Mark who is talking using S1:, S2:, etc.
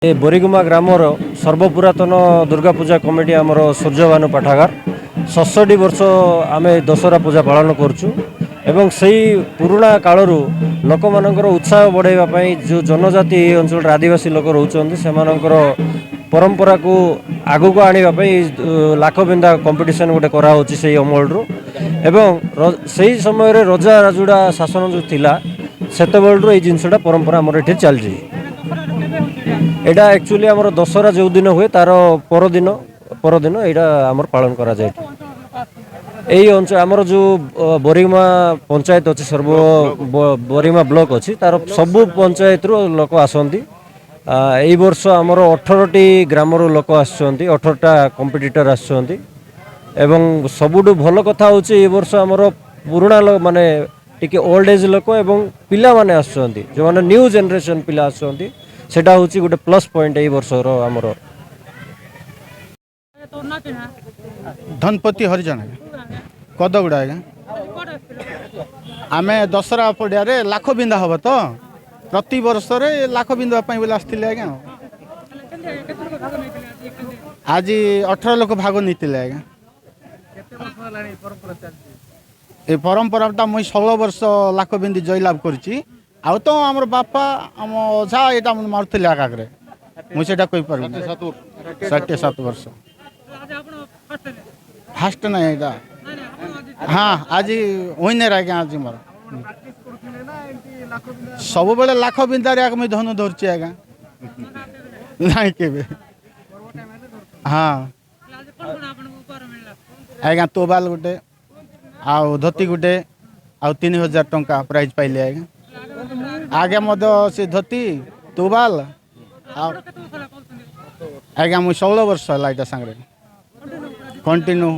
S1: ए Boriguma grammar सर्वपुरातन Durga Puja committee आमर सूर्यभानु पाठागार 67 वर्ष आम दशहरा पूजा पालन करुचु एवं से पुराणा कालू लोक मानकर उत्साह बढ़ावाई जो जनजाति अंचल आदिवासी लोक रोचते से परंपरा को आगू को आने लाखबिंदा कंपिटिशन गोटे कराऊँच से अमलू एवं से समय रजा राजुड़ा शासन जो थिला सेत ये जिनसा परंपरा आमर ये चलती एटा एक्चुअली आमर दशहरा जो दिन हुए तार परदिन यहाँ आमर पालन करा जाए। यही अंचल आमर जो बोरीगुमा पंचायत अच्छी सर्व बोरीगुमा ब्लॉक अच्छी तार सबू पंचायत लोक आसती। यही वर्ष आमर 18टी ग्रामर लोक आसुँच 18टा कंपिटिटर आसुँच एवं सबुठु भल कथा होची ए वर्ष आमर पुराणा माने टिके ओल्ड एज लोक एवं पिला माने आसुँच जो माने न्यू जनरेशन पिला आसुँच सेटा होची गोटे प्लस पॉइंट ए वर्षर आमर।
S2: धनपति हरिजन कदगुड़ा आज्ञा आमे दशहरा पड़िया लाख बिंदा हम तो प्रति वर्ष लाख बिंदा बोले आसते आज्ञा आज 18 लोक भाग नहीं आज्ञा ये परंपरा मुझे 16 वर्ष लाख बिंदी जयलाभ करुच्ची आउ तो आमर बापा आम अझा यहाँ मारुले आगे मुझे कही पार 67 वर्ष फास्ट ना यहाँ हाँ आज विनर आज्ञा आज मोर सब बेले लाख बिंदारे मुझे धनु धरची आज्ञा ना के हाँ आज्ञा तोबाल गोटे आउ धोती गोटे आउ 3000 टंका प्राइज पाइले आज्ञा आगे मद से धोती तुबाल आज्ञा मुझे 16 वर्ष है यहाँ सांगे कंटिन्यू